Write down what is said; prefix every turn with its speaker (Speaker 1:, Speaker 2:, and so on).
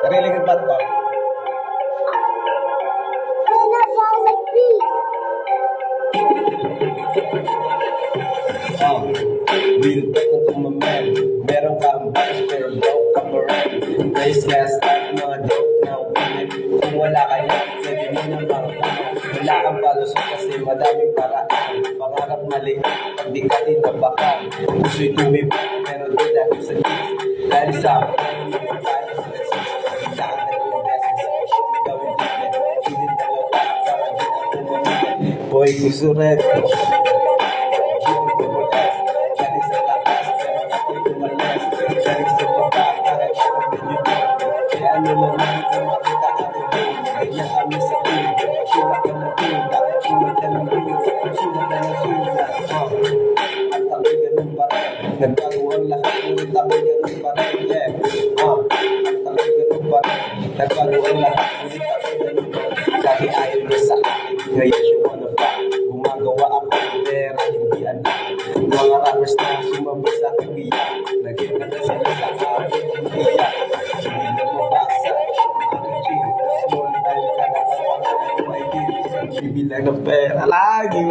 Speaker 1: Really good bat ba?
Speaker 2: And that sounds like me.
Speaker 1: Real talk to my man. Meron kang bias pero broke ka pa rin. Race gas at mga joke na ulit. Kung wala ka yan, pwede mo nang pangkulo. Wala kang palusot kasi madaming paraan. Pangarap mali, pag di ka tinabakan. Gusto'y tumibig, pero di dahil sa gis. Dahil sa akin, hindi tayo sa exist. Sa akin yung beses, gawin din. Pilit dalawa, para di na tumamigil. Boy, gusto rin. Nagbago ang lahat, ngunit ako'y ganun pa rin, yeah. At ako'y ganun pa rin. Nagbago ang lahat, ngunit ako'y ganun pa rin. Dati ayaw niya sa akin, ngayon siya wanna back. Gumagawa ako ng pera, hindi anak. Mga rappers na sumabay sa akin, biyak. Naging na sila sa akin, biyak. Hindi na mabasa, aking chill. Small time ka na, parang may deal. Bibilang ng pera lagi.